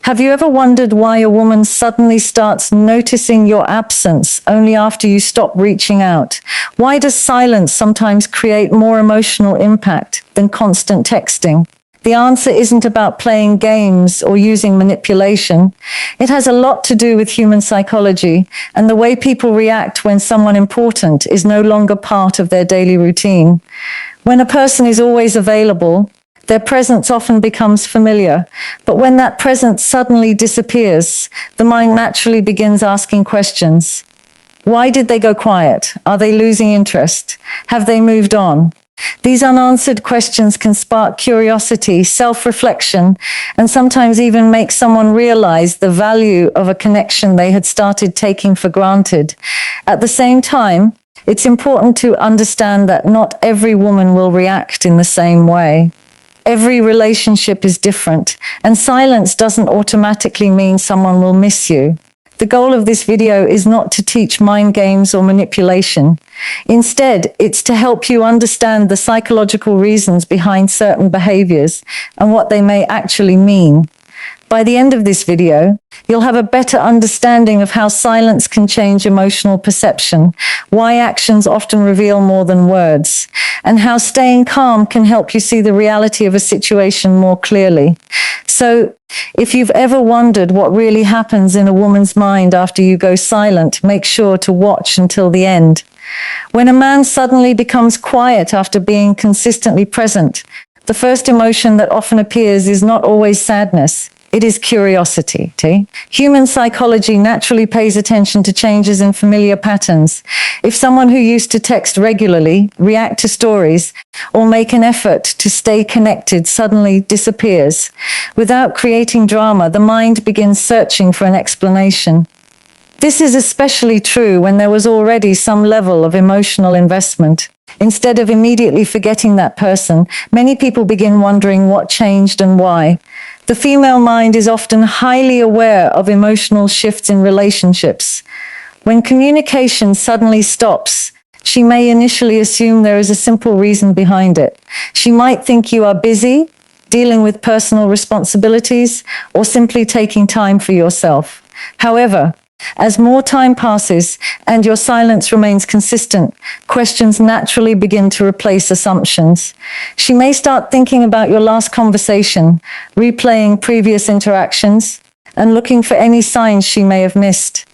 Have you ever wondered why a woman suddenly starts noticing your absence only after you stop reaching out? Why does silence sometimes create more emotional impact than constant texting? The answer isn't about playing games or using manipulation. It has a lot to do with human psychology and the way people react when someone important is no longer part of their daily routine. When a person is always available, their presence often becomes familiar, but when that presence suddenly disappears, the mind naturally begins asking questions. Why did they go quiet? Are they losing interest? Have they moved on? These unanswered questions can spark curiosity, self-reflection, and sometimes even make someone realize the value of a connection they had started taking for granted. At the same time, it's important to understand that not every woman will react in the same way. Every relationship is different, and silence doesn't automatically mean someone will miss you. The goal of this video is not to teach mind games or manipulation. Instead, it's to help you understand the psychological reasons behind certain behaviors and what they may actually mean. By the end of this video, you'll have a better understanding of how silence can change emotional perception, why actions often reveal more than words, and how staying calm can help you see the reality of a situation more clearly. So, if you've ever wondered what really happens in a woman's mind after you go silent, make sure to watch until the end. When a man suddenly becomes quiet after being consistently present, the first emotion that often appears is not always sadness. It is curiosity. Human psychology naturally pays attention to changes in familiar patterns. If someone who used to text regularly, react to stories, or make an effort to stay connected suddenly disappears, without creating drama, the mind begins searching for an explanation. This is especially true when there was already some level of emotional investment. Instead of immediately forgetting that person, many people begin wondering what changed and why. The female mind is often highly aware of emotional shifts in relationships. When communication suddenly stops, she may initially assume there is a simple reason behind it. She might think you are busy, dealing with personal responsibilities, or simply taking time for yourself. However, as more time passes and your silence remains consistent, questions naturally begin to replace assumptions. She may start thinking about your last conversation, replaying previous interactions, and looking for any signs she may have missed.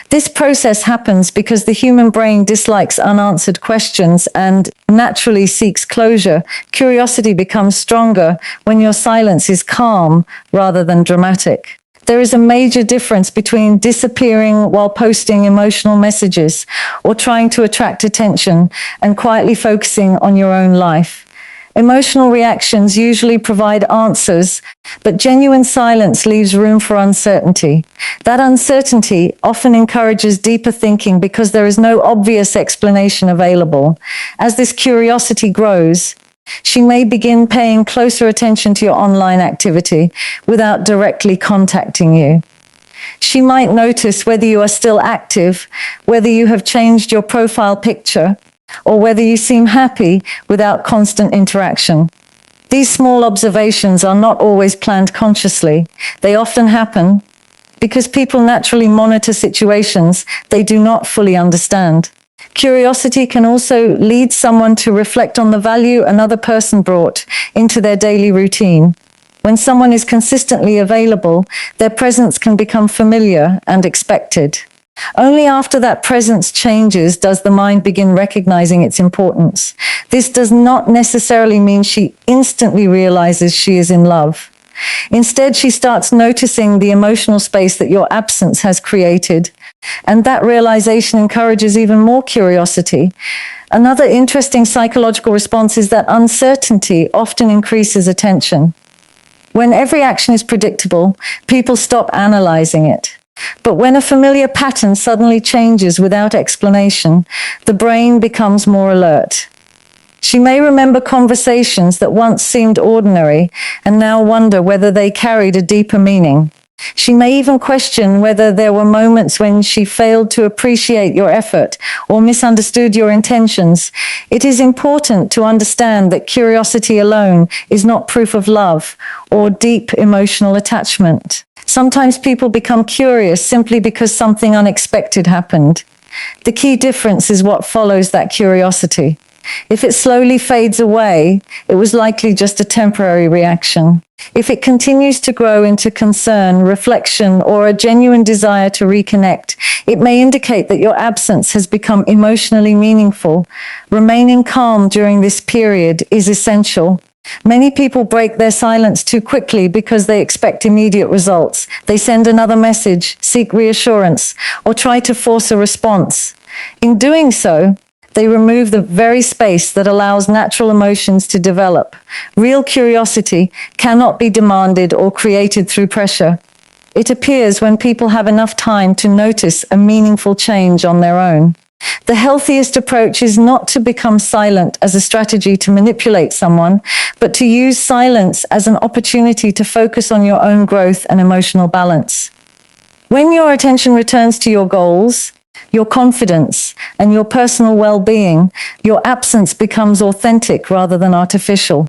This process happens because the human brain dislikes unanswered questions and naturally seeks closure. Curiosity becomes stronger when your silence is calm rather than dramatic. There is a major difference between disappearing while posting emotional messages or trying to attract attention and quietly focusing on your own life. Emotional reactions usually provide answers, but genuine silence leaves room for uncertainty. That uncertainty often encourages deeper thinking because there is no obvious explanation available. As this curiosity grows, she may begin paying closer attention to your online activity without directly contacting you. She might notice whether you are still active, whether you have changed your profile picture, or whether you seem happy without constant interaction. These small observations are not always planned consciously. They often happen because people naturally monitor situations they do not fully understand. Curiosity can also lead someone to reflect on the value another person brought into their daily routine. When someone is consistently available, their presence can become familiar and expected. Only after that presence changes does the mind begin recognizing its importance. This does not necessarily mean she instantly realizes she is in love. Instead, she starts noticing the emotional space that your absence has created, and that realization encourages even more curiosity. Another interesting psychological response is that uncertainty often increases attention. When every action is predictable, people stop analyzing it. But when a familiar pattern suddenly changes without explanation, the brain becomes more alert. She may remember conversations that once seemed ordinary and now wonder whether they carried a deeper meaning. She may even question whether there were moments when she failed to appreciate your effort or misunderstood your intentions. It is important to understand that curiosity alone is not proof of love or deep emotional attachment. Sometimes people become curious simply because something unexpected happened. The key difference is what follows that curiosity. If it slowly fades away, it was likely just a temporary reaction. If it continues to grow into concern, reflection, or a genuine desire to reconnect, it may indicate that your absence has become emotionally meaningful. Remaining calm during this period is essential. Many people break their silence too quickly because they expect immediate results. They send another message, seek reassurance, or try to force a response. In doing so, they remove the very space that allows natural emotions to develop. Real curiosity cannot be demanded or created through pressure. It appears when people have enough time to notice a meaningful change on their own. The healthiest approach is not to become silent as a strategy to manipulate someone, but to use silence as an opportunity to focus on your own growth and emotional balance. When your attention returns to your goals, your confidence, and your personal well-being, your absence becomes authentic rather than artificial.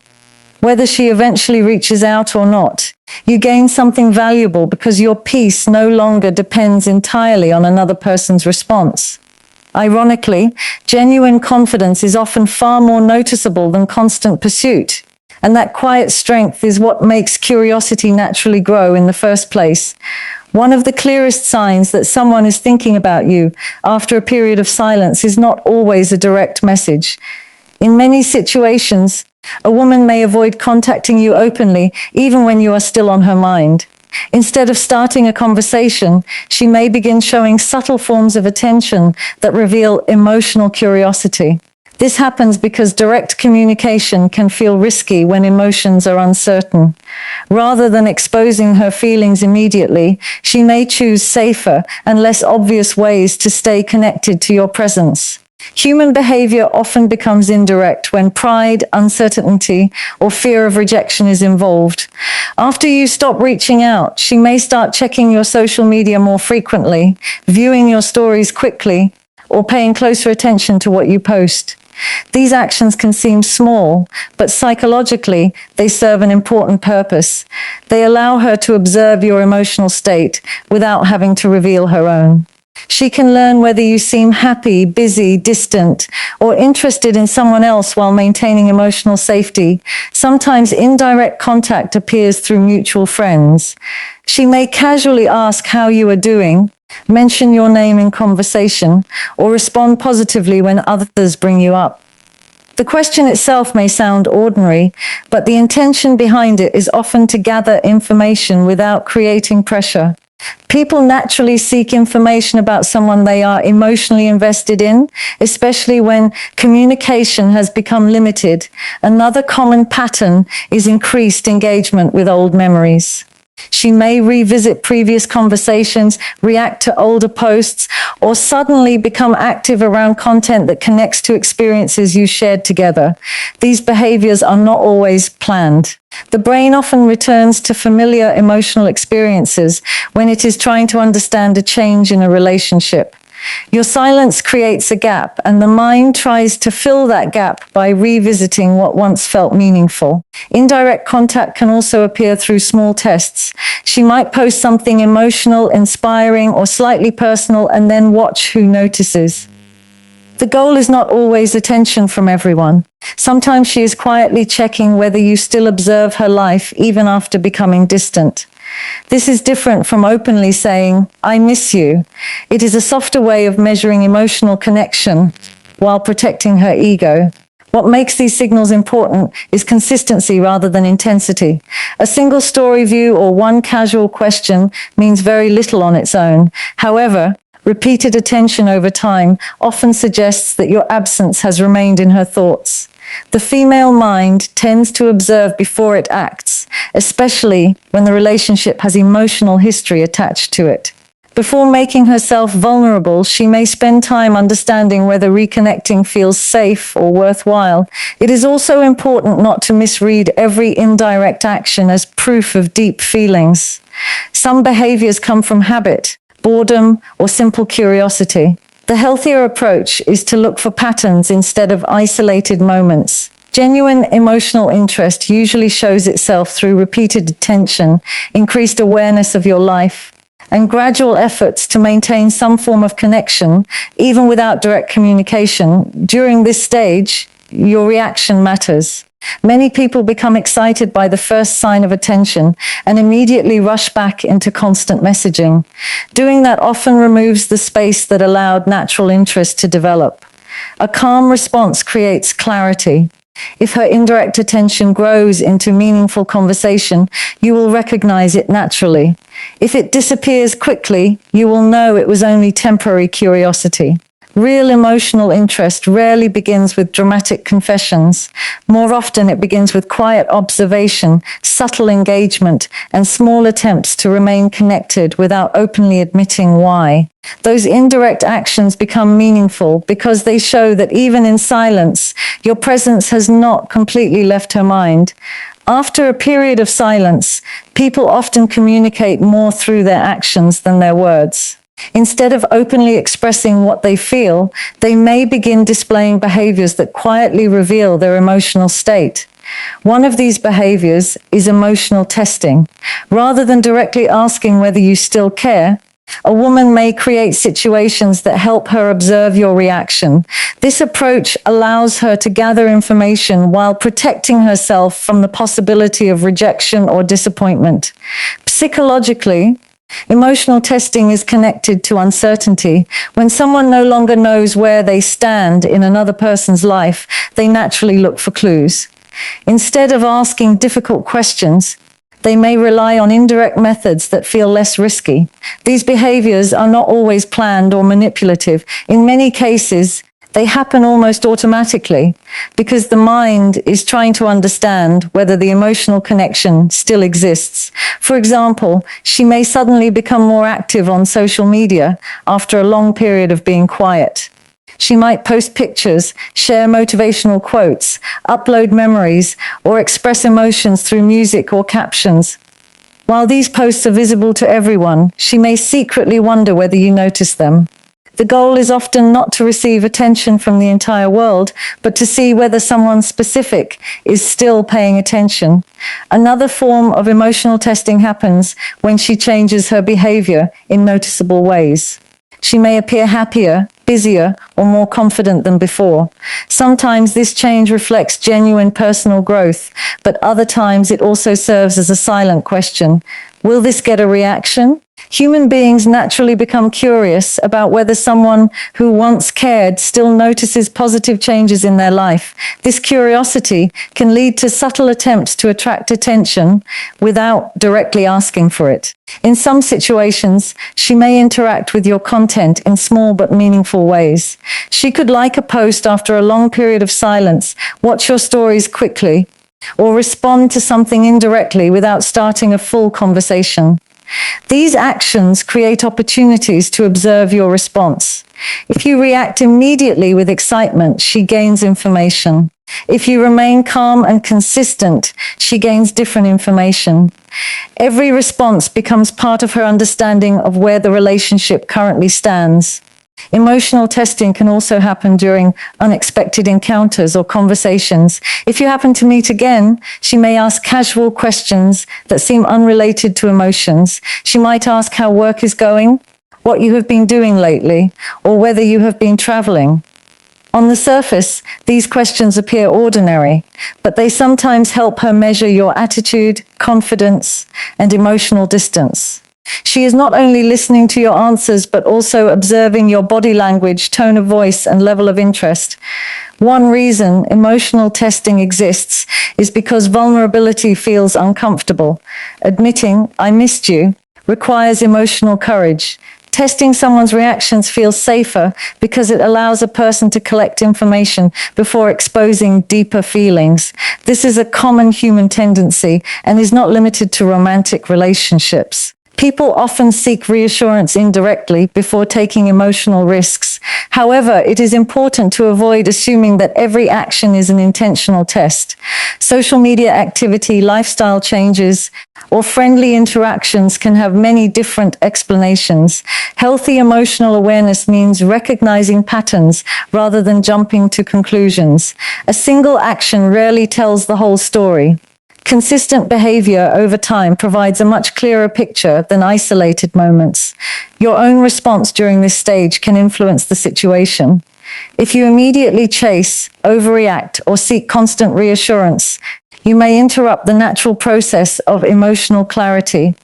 Whether she eventually reaches out or not, you gain something valuable because your peace no longer depends entirely on another person's response. Ironically, genuine confidence is often far more noticeable than constant pursuit. And that quiet strength is what makes curiosity naturally grow in the first place. One of the clearest signs that someone is thinking about you after a period of silence is not always a direct message. In many situations, a woman may avoid contacting you openly, even when you are still on her mind. Instead of starting a conversation, she may begin showing subtle forms of attention that reveal emotional curiosity. This happens because direct communication can feel risky when emotions are uncertain. Rather than exposing her feelings immediately, she may choose safer and less obvious ways to stay connected to your presence. Human behavior often becomes indirect when pride, uncertainty, or fear of rejection is involved. After you stop reaching out, she may start checking your social media more frequently, viewing your stories quickly, or paying closer attention to what you post. These actions can seem small, but psychologically, they serve an important purpose. They allow her to observe your emotional state without having to reveal her own. She can learn whether you seem happy, busy, distant, or interested in someone else while maintaining emotional safety. Sometimes indirect contact appears through mutual friends. She may casually ask how you are doing, mention your name in conversation, or respond positively when others bring you up. The question itself may sound ordinary, but the intention behind it is often to gather information without creating pressure. People naturally seek information about someone they are emotionally invested in, especially when communication has become limited. Another common pattern is increased engagement with old memories. She may revisit previous conversations, react to older posts, or suddenly become active around content that connects to experiences you shared together. These behaviors are not always planned. The brain often returns to familiar emotional experiences when it is trying to understand a change in a relationship. Your silence creates a gap, and the mind tries to fill that gap by revisiting what once felt meaningful. Indirect contact can also appear through small tests. She might post something emotional, inspiring, or slightly personal, and then watch who notices. The goal is not always attention from everyone. Sometimes she is quietly checking whether you still observe her life even after becoming distant. This is different from openly saying, "I miss you." It is a softer way of measuring emotional connection while protecting her ego. What makes these signals important is consistency rather than intensity. A single story view or one casual question means very little on its own. However, repeated attention over time often suggests that your absence has remained in her thoughts. The female mind tends to observe before it acts, especially when the relationship has emotional history attached to it. Before making herself vulnerable, she may spend time understanding whether reconnecting feels safe or worthwhile. It is also important not to misread every indirect action as proof of deep feelings. Some behaviors come from habit, boredom, or simple curiosity. The healthier approach is to look for patterns instead of isolated moments. Genuine emotional interest usually shows itself through repeated attention, increased awareness of your life, and gradual efforts to maintain some form of connection, even without direct communication. During this stage, your reaction matters. Many people become excited by the first sign of attention and immediately rush back into constant messaging. Doing that often removes the space that allowed natural interest to develop. A calm response creates clarity. If her indirect attention grows into meaningful conversation, you will recognize it naturally. If it disappears quickly, you will know it was only temporary curiosity. Real emotional interest rarely begins with dramatic confessions. More often, it begins with quiet observation, subtle engagement, and small attempts to remain connected without openly admitting why. Those indirect actions become meaningful because they show that even in silence, your presence has not completely left her mind. After a period of silence, people often communicate more through their actions than their words. Instead of openly expressing what they feel, they may begin displaying behaviors that quietly reveal their emotional state. One of these behaviors is emotional testing. Rather than directly asking whether you still care, a woman may create situations that help her observe your reaction. This approach allows her to gather information while protecting herself from the possibility of rejection or disappointment. Psychologically, emotional testing is connected to uncertainty. When someone no longer knows where they stand in another person's life, they naturally look for clues. Instead of asking difficult questions, they may rely on indirect methods that feel less risky. These behaviors are not always planned or manipulative. In many cases, they happen almost automatically because the mind is trying to understand whether the emotional connection still exists. For example, she may suddenly become more active on social media after a long period of being quiet. She might post pictures, share motivational quotes, upload memories, or express emotions through music or captions. While these posts are visible to everyone, she may secretly wonder whether you notice them. The goal is often not to receive attention from the entire world, but to see whether someone specific is still paying attention. Another form of emotional testing happens when she changes her behavior in noticeable ways. She may appear happier, busier, or more confident than before. Sometimes this change reflects genuine personal growth, but other times it also serves as a silent question. Will this get a reaction? Human beings naturally become curious about whether someone who once cared still notices positive changes in their life. This curiosity can lead to subtle attempts to attract attention without directly asking for it. In some situations, she may interact with your content in small but meaningful ways. She could like a post after a long period of silence, watch your stories quickly, or respond to something indirectly without starting a full conversation. These actions create opportunities to observe your response. If you react immediately with excitement, she gains information. If you remain calm and consistent, she gains different information. Every response becomes part of her understanding of where the relationship currently stands. Emotional testing can also happen during unexpected encounters or conversations. If you happen to meet again, she may ask casual questions that seem unrelated to emotions. She might ask how work is going, what you have been doing lately, or whether you have been traveling. On the surface, these questions appear ordinary, but they sometimes help her measure your attitude, confidence, and emotional distance. She is not only listening to your answers, but also observing your body language, tone of voice, and level of interest. One reason emotional testing exists is because vulnerability feels uncomfortable. Admitting, "I missed you," requires emotional courage. Testing someone's reactions feels safer because it allows a person to collect information before exposing deeper feelings. This is a common human tendency and is not limited to romantic relationships. People often seek reassurance indirectly before taking emotional risks. However, it is important to avoid assuming that every action is an intentional test. Social media activity, lifestyle changes, or friendly interactions can have many different explanations. Healthy emotional awareness means recognizing patterns rather than jumping to conclusions. A single action rarely tells the whole story. Consistent behavior over time provides a much clearer picture than isolated moments. Your own response during this stage can influence the situation. If you immediately chase, overreact, or seek constant reassurance, you may interrupt the natural process of emotional clarity.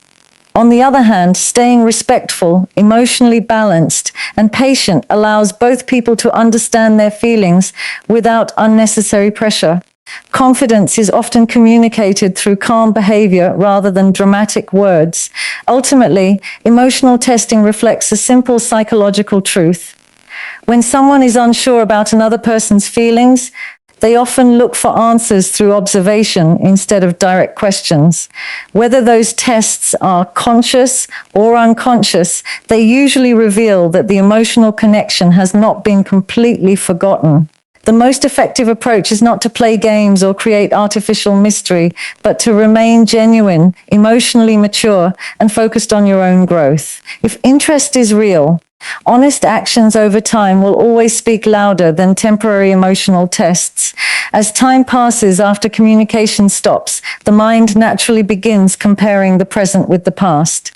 On the other hand, staying respectful, emotionally balanced, and patient allows both people to understand their feelings without unnecessary pressure. Confidence is often communicated through calm behavior rather than dramatic words. Ultimately, emotional testing reflects a simple psychological truth. When someone is unsure about another person's feelings, they often look for answers through observation instead of direct questions. Whether those tests are conscious or unconscious, they usually reveal that the emotional connection has not been completely forgotten. The most effective approach is not to play games or create artificial mystery, but to remain genuine, emotionally mature, and focused on your own growth. If interest is real, honest actions over time will always speak louder than temporary emotional tests. As time passes after communication stops, the mind naturally begins comparing the present with the past.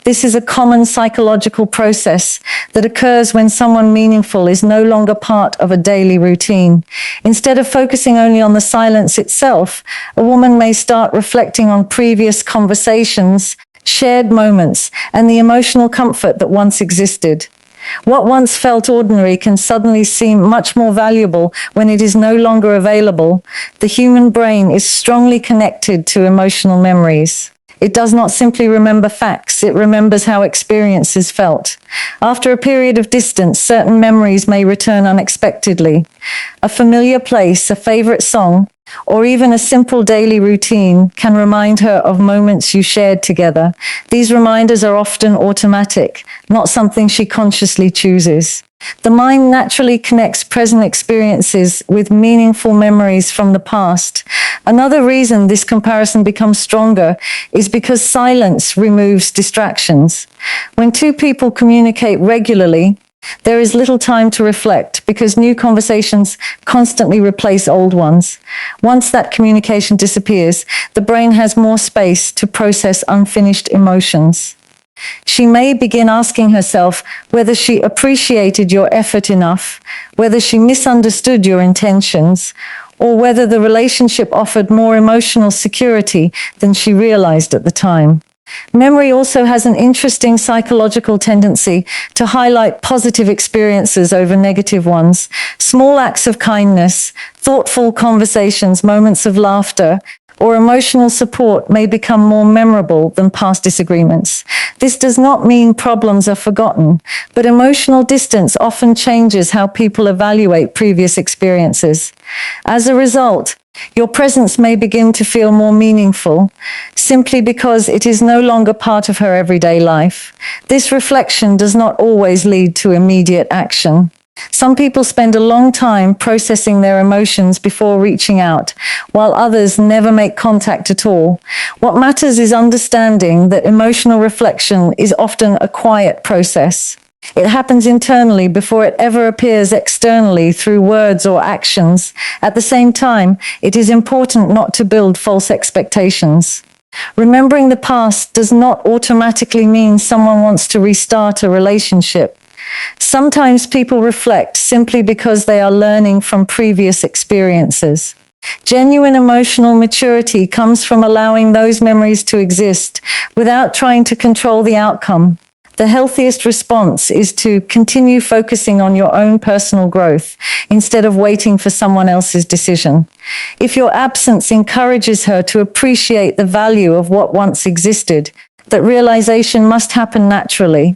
This is a common psychological process that occurs when someone meaningful is no longer part of a daily routine. Instead of focusing only on the silence itself, a woman may start reflecting on previous conversations, shared moments, and the emotional comfort that once existed. What once felt ordinary can suddenly seem much more valuable when it is no longer available. The human brain is strongly connected to emotional memories. It does not simply remember facts, it remembers how experiences felt. After a period of distance, certain memories may return unexpectedly. A familiar place, a favorite song, or even a simple daily routine can remind her of moments you shared together. These reminders are often automatic, not something she consciously chooses. The mind naturally connects present experiences with meaningful memories from the past. Another reason this comparison becomes stronger is because silence removes distractions. When two people communicate regularly, there is little time to reflect because new conversations constantly replace old ones. Once that communication disappears, the brain has more space to process unfinished emotions. She may begin asking herself whether she appreciated your effort enough, whether she misunderstood your intentions, or whether the relationship offered more emotional security than she realized at the time. Memory also has an interesting psychological tendency to highlight positive experiences over negative ones. Small acts of kindness, thoughtful conversations, moments of laughter, or emotional support may become more memorable than past disagreements. This does not mean problems are forgotten, but emotional distance often changes how people evaluate previous experiences. As a result, your presence may begin to feel more meaningful simply because it is no longer part of her everyday life. This reflection does not always lead to immediate action. Some people spend a long time processing their emotions before reaching out, while others never make contact at all. What matters is understanding that emotional reflection is often a quiet process. It happens internally before it ever appears externally through words or actions. At the same time, it is important not to build false expectations. Remembering the past does not automatically mean someone wants to restart a relationship. Sometimes people reflect simply because they are learning from previous experiences. Genuine emotional maturity comes from allowing those memories to exist without trying to control the outcome. The healthiest response is to continue focusing on your own personal growth instead of waiting for someone else's decision. If your absence encourages her to appreciate the value of what once existed, that realization must happen naturally.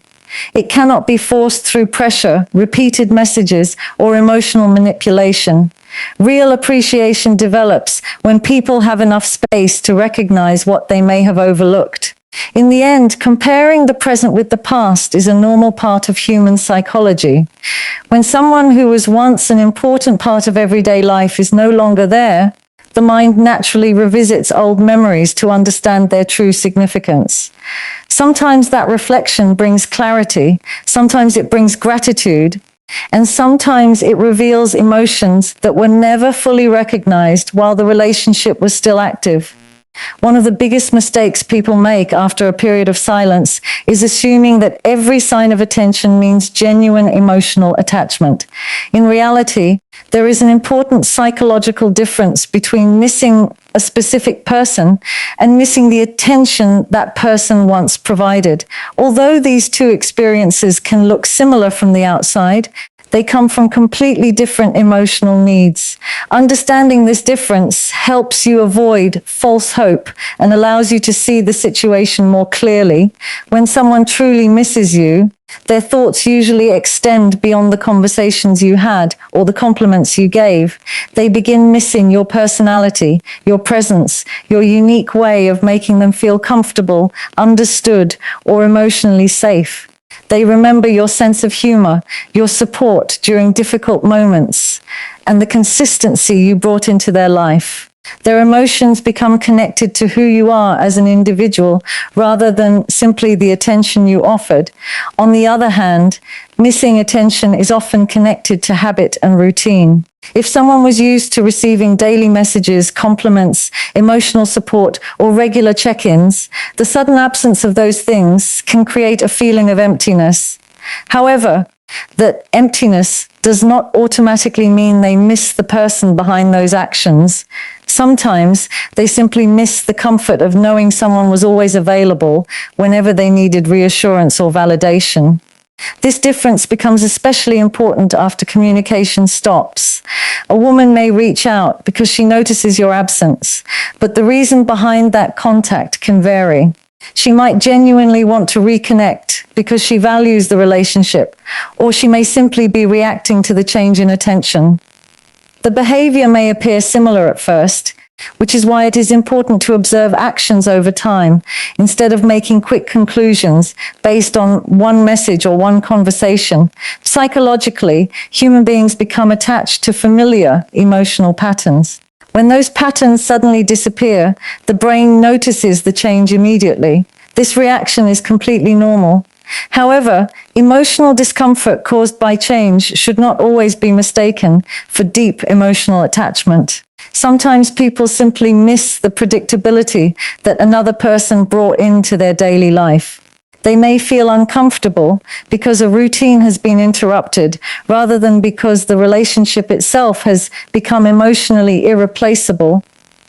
It cannot be forced through pressure, repeated messages, or emotional manipulation. Real appreciation develops when people have enough space to recognize what they may have overlooked. In the end, comparing the present with the past is a normal part of human psychology. When someone who was once an important part of everyday life is no longer there, the mind naturally revisits old memories to understand their true significance. Sometimes that reflection brings clarity, sometimes it brings gratitude, and sometimes it reveals emotions that were never fully recognized while the relationship was still active. One of the biggest mistakes people make after a period of silence is assuming that every sign of attention means genuine emotional attachment. In reality, there is an important psychological difference between missing a specific person and missing the attention that person once provided. Although these two experiences can look similar from the outside, they come from completely different emotional needs. Understanding this difference helps you avoid false hope and allows you to see the situation more clearly. When someone truly misses you, their thoughts usually extend beyond the conversations you had or the compliments you gave. They begin missing your personality, your presence, your unique way of making them feel comfortable, understood, or emotionally safe. They remember your sense of humor, your support during difficult moments, and the consistency you brought into their life. Their emotions become connected to who you are as an individual rather than simply the attention you offered. On the other hand, missing attention is often connected to habit and routine. If someone was used to receiving daily messages, compliments, emotional support, or regular check-ins, the sudden absence of those things can create a feeling of emptiness. However, that emptiness does not automatically mean they miss the person behind those actions. Sometimes they simply miss the comfort of knowing someone was always available whenever they needed reassurance or validation. This difference becomes especially important after communication stops. A woman may reach out because she notices your absence, but the reason behind that contact can vary. She might genuinely want to reconnect because she values the relationship, or she may simply be reacting to the change in attention. The behavior may appear similar at first, which is why it is important to observe actions over time instead of making quick conclusions based on one message or one conversation. Psychologically, human beings become attached to familiar emotional patterns. When those patterns suddenly disappear, the brain notices the change immediately. This reaction is completely normal. However, emotional discomfort caused by change should not always be mistaken for deep emotional attachment. Sometimes people simply miss the predictability that another person brought into their daily life. They may feel uncomfortable because a routine has been interrupted rather than because the relationship itself has become emotionally irreplaceable.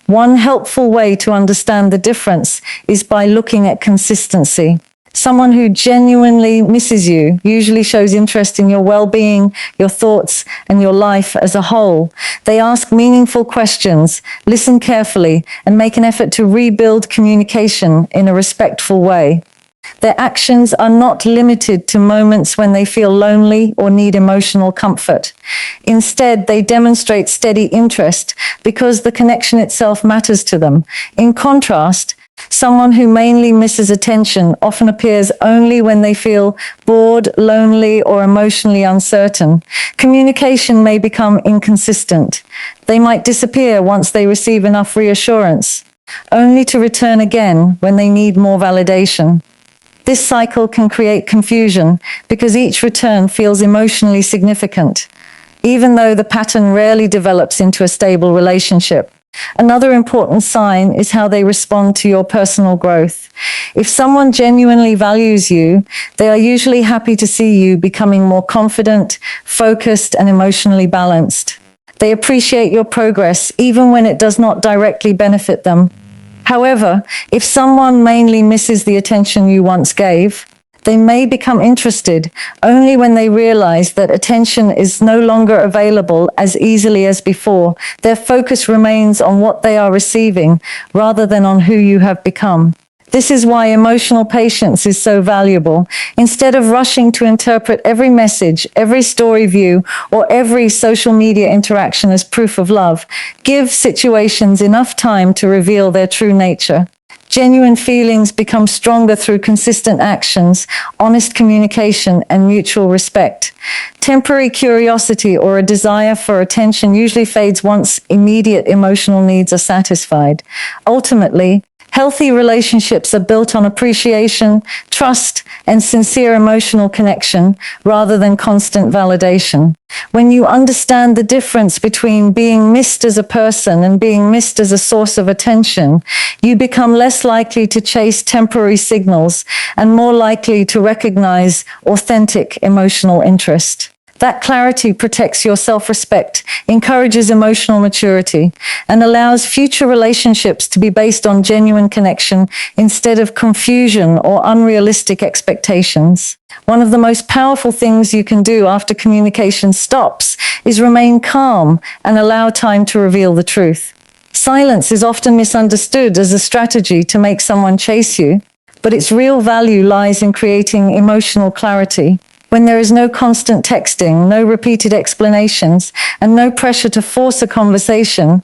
One helpful way to understand the difference is by looking at consistency. Someone who genuinely misses you usually shows interest in your well-being, your thoughts, and your life as a whole. They ask meaningful questions, listen carefully, and make an effort to rebuild communication in a respectful way. Their actions are not limited to moments when they feel lonely or need emotional comfort. Instead, they demonstrate steady interest because the connection itself matters to them. In contrast, someone who mainly misses attention often appears only when they feel bored, lonely, or emotionally uncertain. Communication may become inconsistent. They might disappear once they receive enough reassurance, only to return again when they need more validation. This cycle can create confusion because each return feels emotionally significant, even though the pattern rarely develops into a stable relationship. Another important sign is how they respond to your personal growth. If someone genuinely values you, they are usually happy to see you becoming more confident, focused, and emotionally balanced. They appreciate your progress even when it does not directly benefit them. However, if someone mainly misses the attention you once gave, they may become interested only when they realize that attention is no longer available as easily as before. Their focus remains on what they are receiving rather than on who you have become. This is why emotional patience is so valuable. Instead of rushing to interpret every message, every story view, or every social media interaction as proof of love, give situations enough time to reveal their true nature. Genuine feelings become stronger through consistent actions, honest communication, and mutual respect. Temporary curiosity or a desire for attention usually fades once immediate emotional needs are satisfied. Ultimately, healthy relationships are built on appreciation, trust, and sincere emotional connection rather than constant validation. When you understand the difference between being missed as a person and being missed as a source of attention, you become less likely to chase temporary signals and more likely to recognize authentic emotional interest. That clarity protects your self-respect, encourages emotional maturity, and allows future relationships to be based on genuine connection instead of confusion or unrealistic expectations. One of the most powerful things you can do after communication stops is remain calm and allow time to reveal the truth. Silence is often misunderstood as a strategy to make someone chase you, but its real value lies in creating emotional clarity. When there is no constant texting, no repeated explanations, and no pressure to force a conversation,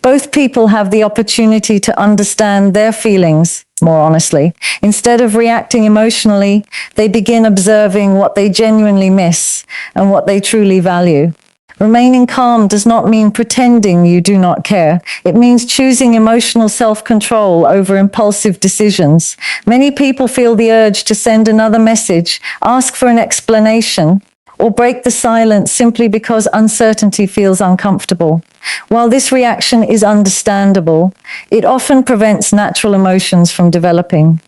both people have the opportunity to understand their feelings more honestly. Instead of reacting emotionally, they begin observing what they genuinely miss and what they truly value. Remaining calm does not mean pretending you do not care. It means choosing emotional self-control over impulsive decisions. Many people feel the urge to send another message, ask for an explanation, or break the silence simply because uncertainty feels uncomfortable. While this reaction is understandable, it often prevents natural emotions from developing.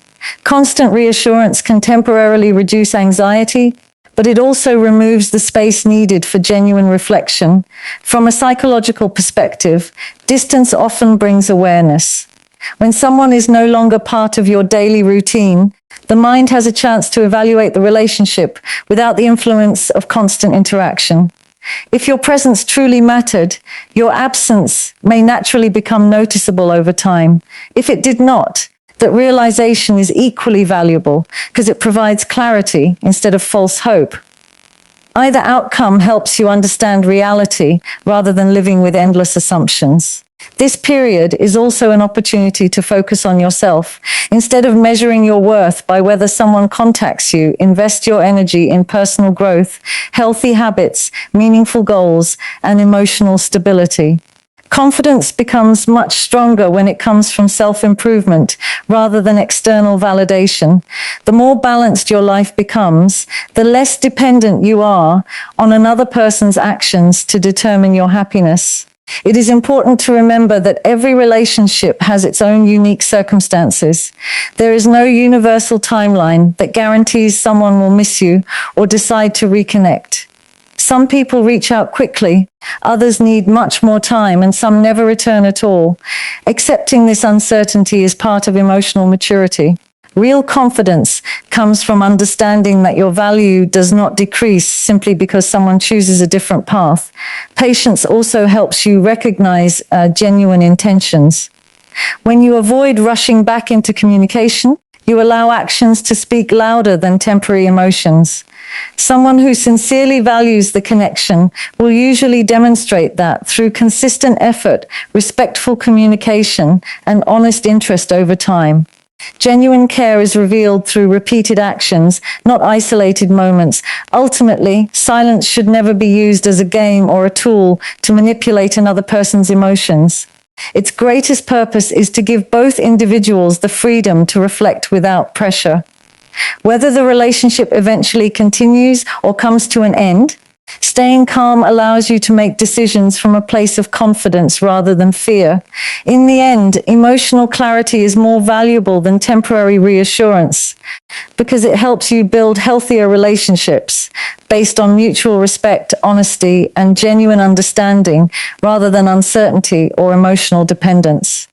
Constant reassurance can temporarily reduce anxiety, but it also removes the space needed for genuine reflection. From a psychological perspective, distance often brings awareness. When someone is no longer part of your daily routine, the mind has a chance to evaluate the relationship without the influence of constant interaction. If your presence truly mattered, your absence may naturally become noticeable over time. If it did not, that realization is equally valuable because it provides clarity instead of false hope. Either outcome helps you understand reality rather than living with endless assumptions. This period is also an opportunity to focus on yourself. Instead of measuring your worth by whether someone contacts you, invest your energy in personal growth, healthy habits, meaningful goals, and emotional stability. Confidence becomes much stronger when it comes from self-improvement rather than external validation. The more balanced your life becomes, the less dependent you are on another person's actions to determine your happiness. It is important to remember that every relationship has its own unique circumstances. There is no universal timeline that guarantees someone will miss you or decide to reconnect. Some people reach out quickly, others need much more time, and some never return at all. Accepting this uncertainty is part of emotional maturity. Real confidence comes from understanding that your value does not decrease simply because someone chooses a different path. Patience also helps you recognize genuine intentions. When you avoid rushing back into communication, you allow actions to speak louder than temporary emotions. Someone who sincerely values the connection will usually demonstrate that through consistent effort, respectful communication, and honest interest over time. Genuine care is revealed through repeated actions, not isolated moments. Ultimately, silence should never be used as a game or a tool to manipulate another person's emotions. Its greatest purpose is to give both individuals the freedom to reflect without pressure. Whether the relationship eventually continues or comes to an end, staying calm allows you to make decisions from a place of confidence rather than fear. In the end, emotional clarity is more valuable than temporary reassurance because it helps you build healthier relationships based on mutual respect, honesty, and genuine understanding rather than uncertainty or emotional dependence.